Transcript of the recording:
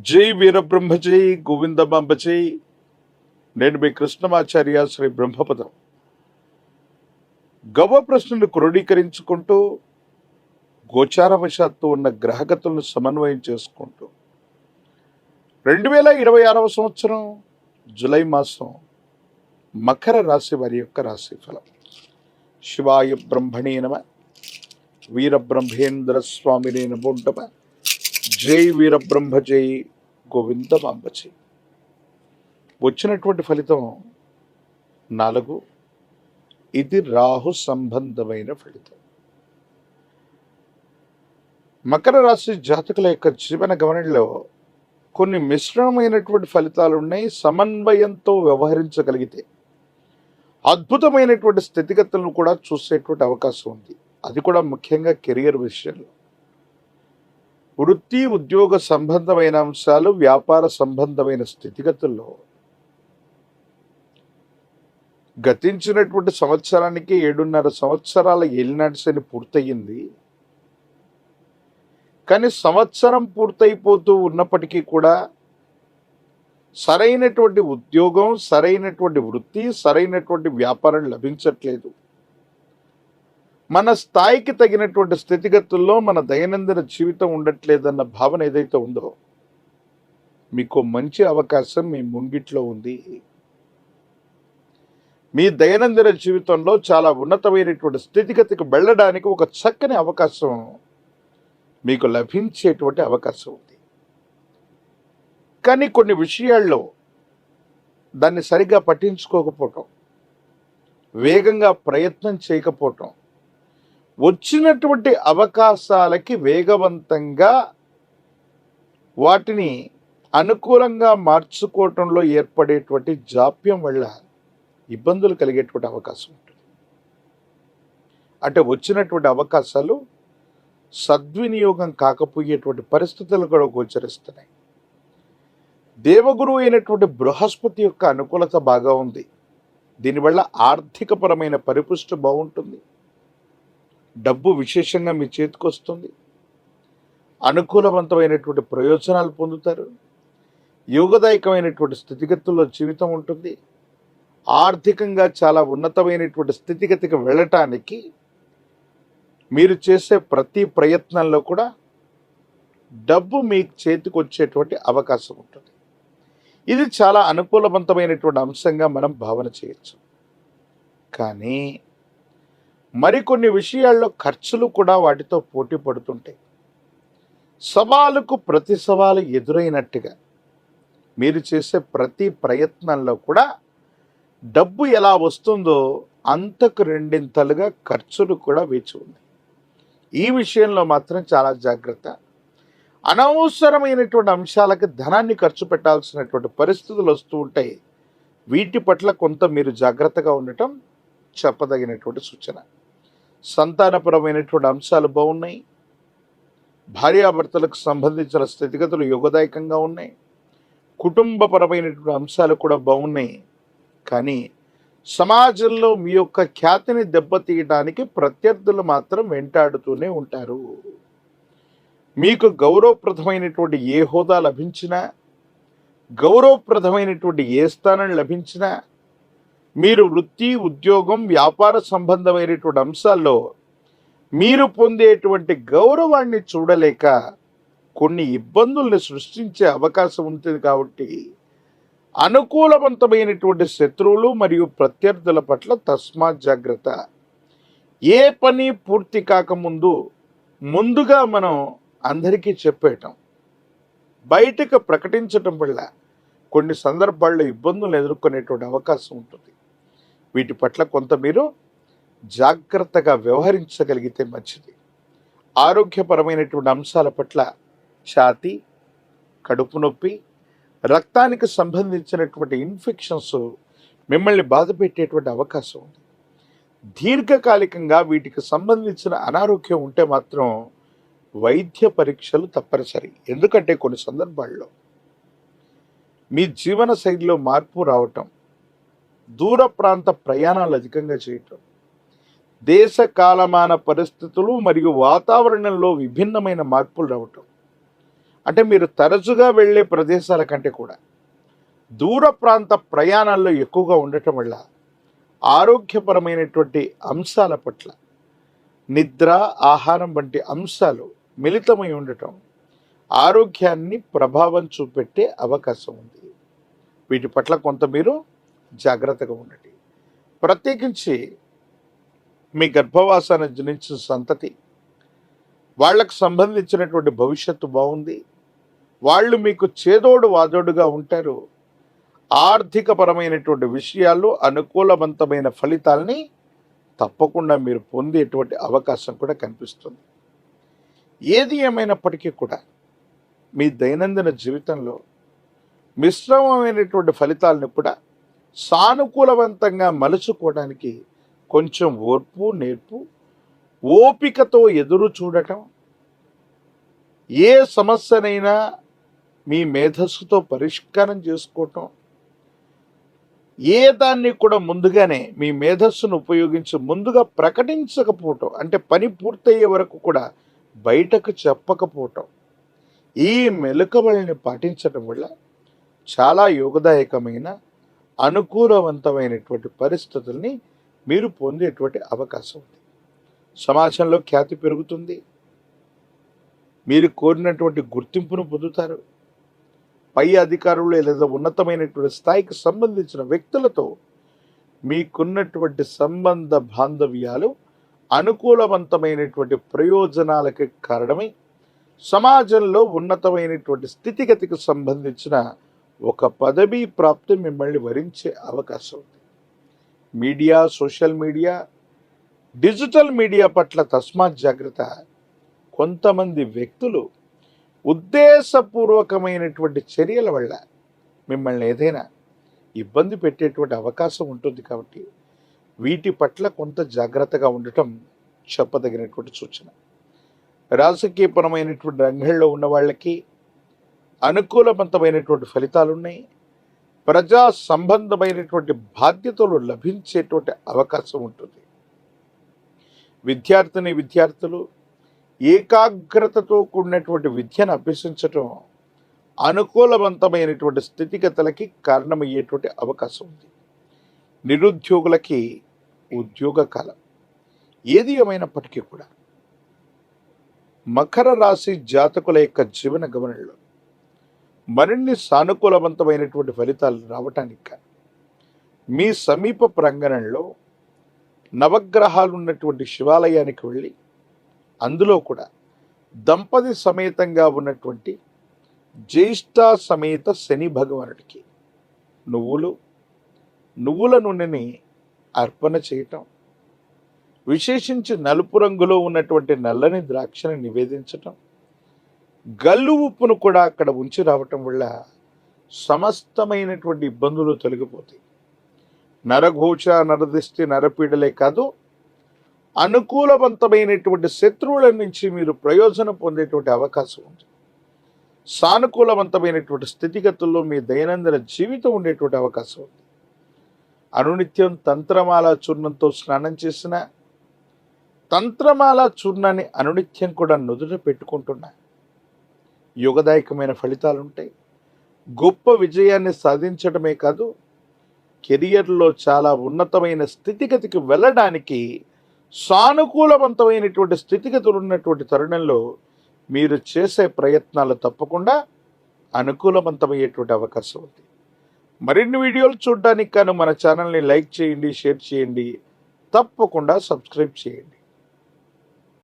జై వీరబ్రహ్మ జై గోవిందమాంబ జై. నేను మీ కృష్ణమాచార్య శ్రీ బ్రహ్మపదం. గవ ప్రశ్నను క్రోడీకరించుకుంటూ గోచారవశాత్తు ఉన్న గ్రహగతులను సమన్వయం చేసుకుంటూ 2026 సంవత్సరం జులై మాసం మకర రాశి వారి యొక్క రాశి ఫలం. శివాయ బ్రహ్మణే నమ, వీరబ్రహ్మేంద్ర స్వామినే నమో నమ. జై వీరబ్రహ్మ జై గోవిందమాంబ జై. వచ్చినటువంటి ఫలితం 4. ఇది రాహు సంబంధమైన ఫలితం. మకర రాశి జాతకుల యొక్క జీవన గమనంలో కొన్ని మిశ్రమమైనటువంటి ఫలితాలు ఉన్నాయి. సమన్వయంతో వ్యవహరించగలిగితే అద్భుతమైనటువంటి స్థితిగతులను కూడా చూసేటువంటి అవకాశం ఉంది. అది కూడా ముఖ్యంగా కెరియర్ విషయంలో, వృత్తి ఉద్యోగ సంబంధమైన అంశాలు, వ్యాపార సంబంధమైన స్థితిగతుల్లో గతించినటువంటి సంవత్సరానికి 7.5 సంవత్సరాల ఏలినాటి శని పూర్తయింది. కానీ సంవత్సరం పూర్తయిపోతూ ఉన్నప్పటికీ కూడా సరైనటువంటి ఉద్యోగం, సరైనటువంటి వృత్తి, సరైనటువంటి వ్యాపారం లభించట్లేదు. మన స్థాయికి తగినటువంటి స్థితిగతుల్లో మన దైనందిన జీవితం ఉండట్లేదన్న భావన ఏదైతే ఉందో, మీకు మంచి అవకాశం మీ ముంగిట్లో ఉంది. మీ దైనందిన జీవితంలో చాలా ఉన్నతమైనటువంటి స్థితిగతికి వెళ్ళడానికి ఒక చక్కని అవకాశం మీకు లభించేటువంటి అవకాశం ఉంది. కానీ కొన్ని విషయాల్లో దాన్ని సరిగ్గా పట్టించుకోకపోవటం, వేగంగా ప్రయత్నం చేయకపోవటం, వచ్చినటువంటి అవకాశాలకి వేగవంతంగా వాటిని అనుకూలంగా మార్చుకోవటంలో ఏర్పడేటువంటి జాప్యం వల్ల ఇబ్బందులు కలిగేటువంటి అవకాశం ఉంటుంది. అంటే వచ్చినటువంటి అవకాశాలు సద్వినియోగం కాకపోయేటువంటి పరిస్థితులు కూడా గోచరిస్తున్నాయి. దేవగురువు అయినటువంటి బృహస్పతి యొక్క అనుకూలత బాగా ఉంది. దీనివల్ల ఆర్థికపరమైన పరిపుష్టి బాగుంటుంది. డబ్బు విశేషంగా మీ చేతికి వస్తుంది. అనుకూలవంతమైనటువంటి ప్రయోజనాలు పొందుతారు. యోగదాయకమైనటువంటి స్థితిగతుల్లో జీవితం ఉంటుంది. ఆర్థికంగా చాలా ఉన్నతమైనటువంటి స్థితిగతికి వెళ్ళటానికి మీరు చేసే ప్రతి ప్రయత్నంలో కూడా డబ్బు మీ చేతికి వచ్చేటువంటి అవకాశం ఉంటుంది. ఇది చాలా అనుకూలవంతమైనటువంటి అంశంగా మనం భావన చేయొచ్చు. కానీ మరికొన్ని విషయాల్లో ఖర్చులు కూడా వాటితో పోటీ పడుతుంటాయి. సవాలుకు ప్రతి సవాలు ఎదురైనట్టుగా మీరు చేసే ప్రతి ప్రయత్నంలో కూడా డబ్బు ఎలా వస్తుందో అంతకు రెండింతలుగా ఖర్చులు కూడా వేచి ఉంది. ఈ విషయంలో మాత్రం చాలా జాగ్రత్త. అనవసరమైనటువంటి అంశాలకు ధనాన్ని ఖర్చు పెట్టాల్సినటువంటి పరిస్థితులు వస్తూ ఉంటాయి. వీటి పట్ల కొంత మీరు జాగ్రత్తగా ఉండటం చెప్పదగినటువంటి సూచన. సంతానపరమైనటువంటి అంశాలు బాగున్నాయి. భార్యాభర్తలకు సంబంధించిన స్థితిగతులు యోగదాయకంగా ఉన్నాయి. కుటుంబపరమైనటువంటి అంశాలు కూడా బాగున్నాయి. కానీ సమాజంలో మీ యొక్క ఖ్యాతిని దెబ్బతీయడానికి ప్రత్యర్థులు మాత్రం వెంటాడుతూనే ఉంటారు. మీకు గౌరవప్రదమైనటువంటి ఏ హోదా లభించినా, గౌరవప్రదమైనటువంటి ఏ స్థానం లభించినా, మీరు వృత్తి ఉద్యోగం వ్యాపార సంబంధమైనటువంటి అంశాల్లో మీరు పొందేటువంటి గౌరవాన్ని చూడలేక కొన్ని ఇబ్బందుల్ని సృష్టించే అవకాశం ఉంటుంది. కాబట్టి అనుకూలవంతమైనటువంటి శత్రువులు మరియు ప్రత్యర్థుల పట్ల తస్మాత్ జాగ్రత్త. ఏ పని పూర్తి కాకముందు ముందుగా మనం అందరికీ చెప్పేయటం, బయటకు ప్రకటించటం వల్ల కొన్ని సందర్భాల్లో ఇబ్బందులు ఎదుర్కొనేటువంటి అవకాశం ఉంటుంది. వీటి పట్ల కొంత మీరు జాగ్రత్తగా వ్యవహరించగలిగితే మంచిది. ఆరోగ్యపరమైనటువంటి అంశాల పట్ల ఛాతీ, కడుపు నొప్పి, రక్తానికి సంబంధించినటువంటి ఇన్ఫెక్షన్స్ మిమ్మల్ని బాధ పెట్టేటువంటి అవకాశం ఉంది. దీర్ఘకాలికంగా వీటికి సంబంధించిన అనారోగ్యం ఉంటే మాత్రం వైద్య పరీక్షలు తప్పనిసరి. ఎందుకంటే కొన్ని సందర్భాల్లో మీ జీవన శైలిలో మార్పు రావటం, దూర ప్రాంత ప్రయాణాలు అధికంగా చేయటం, దేశ కాలమాన పరిస్థితులు మరియు వాతావరణంలో విభిన్నమైన మార్పులు రావటం, అంటే మీరు తరచుగా వెళ్ళే ప్రదేశాల కంటే కూడా దూర ప్రాంత ప్రయాణాల్లో ఎక్కువగా ఉండటం వల్ల ఆరోగ్యపరమైనటువంటి అంశాల పట్ల నిద్ర, ఆహారం వంటి అంశాలు మిళితమై ఉండటం ఆరోగ్యాన్ని ప్రభావం చూపెట్టే అవకాశం ఉంది. వీటి పట్ల కొంత మీరు జాగ్రత్తగా ఉండండి. ప్రత్యేకించి మీ గర్భవాసాన్ని జనించిన సంతతి వాళ్ళకు సంబంధించినటువంటి భవిష్యత్తు బాగుంది, వాళ్ళు మీకు చేదోడు వాదోడుగా ఉంటారు, ఆర్థికపరమైనటువంటి విషయాల్లో అనుకూలవంతమైన ఫలితాలని తప్పకుండా మీరు పొందేటువంటి అవకాశం కూడా కనిపిస్తుంది. ఏది ఏమైనప్పటికీ కూడా మీ దైనందిన జీవితంలో మిశ్రమమైనటువంటి ఫలితాలను కూడా సానుకూలవంతంగా మలుచుకోవడానికి కొంచెం ఓర్పు, నేర్పు, ఓపికతో ఎదురు చూడటం, ఏ సమస్యనైనా మీ మేధస్సుతో పరిష్కారం చేసుకోవటం, ఏ దాన్ని కూడా ముందుగానే మీ మేధస్సును ఉపయోగించి ముందుగా ప్రకటించకపోవటం, అంటే పని పూర్తయ్యే వరకు కూడా బయటకు చెప్పకపోవటం, ఈ మెలకువల్ని పాటించడం వల్ల చాలా యోగదాయకమైన అనుకూలవంతమైనటువంటి పరిస్థితుల్ని మీరు పొందేటువంటి అవకాశం ఉంది. సమాజంలో ఖ్యాతి పెరుగుతుంది, మీరు కోరినటువంటి గుర్తింపును పొందుతారు. పై అధికారులు లేదా ఉన్నతమైనటువంటి స్థాయికి సంబంధించిన వ్యక్తులతో మీకున్నటువంటి సంబంధ బాంధవ్యాలు అనుకూలవంతమైనటువంటి ప్రయోజనాలకి కారణమై సమాజంలో ఉన్నతమైనటువంటి స్థితిగతికి సంబంధించిన ఒక పదవీ ప్రాప్తి మిమ్మల్ని వరించే అవకాశం ఉంది. Media, social media, digital media పట్ల తస్మాత్ జాగ్రత్త. కొంతమంది వ్యక్తులు ఉద్దేశపూర్వకమైనటువంటి చర్యల వల్ల మిమ్మల్ని ఏదైనా ఇబ్బంది పెట్టేటువంటి అవకాశం ఉంటుంది. కాబట్టి వీటి పట్ల కొంత జాగ్రత్తగా ఉండటం చెప్పదగినటువంటి సూచన. రాజకీయపరమైనటువంటి రంగంలో ఉన్న వాళ్ళకి అనుకూలవంతమైనటువంటి ఫలితాలు ఉన్నాయి. ప్రజా సంబంధమైనటువంటి బాధ్యతలు లభించేటువంటి అవకాశం ఉంటుంది. విద్యార్థులు ఏకాగ్రతతో కూడినటువంటి విద్యను అభ్యసించటం అనుకూలవంతమైనటువంటి స్థితిగతులకి కారణమయ్యేటువంటి అవకాశం ఉంది. నిరుద్యోగులకి ఉద్యోగ కాలం. ఏది ఏమైనప్పటికీ కూడా మకర రాశి జాతకుల యొక్క జీవన గమనంలో మరిన్ని సానుకూలవంతమైనటువంటి ఫలితాలు రావటానికి మీ సమీప ప్రాంగణంలో నవగ్రహాలు ఉన్నటువంటి శివాలయానికి వెళ్ళి అందులో కూడా దంపతి సమేతంగా ఉన్నటువంటి జ్యేష్ఠ సమేత శని భగవానుడికి నువ్వుల నూనెని అర్పణ చేయటం, విశేషించి నలుపు రంగులో ఉన్నటువంటి నల్లని ద్రాక్షని నివేదించటం, గల్లు ఉప్పును కూడా అక్కడ ఉంచి రావటం వల్ల సమస్తమైనటువంటి ఇబ్బందులు తొలగిపోతాయి. నరఘోష, నరదిష్టి, నరపీడలే కాదు, అనుకూలవంతమైనటువంటి శత్రువుల నుంచి మీరు ప్రయోజనం పొందేటువంటి అవకాశం ఉంది. సానుకూలవంతమైనటువంటి స్థితిగతుల్లో మీ దైనందిన జీవితం ఉండేటువంటి అవకాశం ఉంది. అనునిత్యం తంత్రమాల చూర్ణంతో స్నానం చేసిన, తంత్రమాల చూర్ణాన్ని అనునిత్యం కూడా నుదుట పెట్టుకుంటున్నా యోగదాయకమైన ఫలితాలు ఉంటాయి. గొప్ప విజయాన్ని సాధించడమే కాదు, కెరియర్లో చాలా ఉన్నతమైన స్థితిగతికి వెళ్ళడానికి సానుకూలవంతమైనటువంటి స్థితిగతులు ఉన్నటువంటి తరుణంలో మీరు చేసే ప్రయత్నాలు తప్పకుండా అనుకూలవంతమయ్యేటువంటి అవకాశం ఉంది. మరిన్ని వీడియోలు చూడడానికి కాను మన ఛానల్ని లైక్ చేయండి, షేర్ చేయండి, తప్పకుండా సబ్స్క్రైబ్ చేయండి.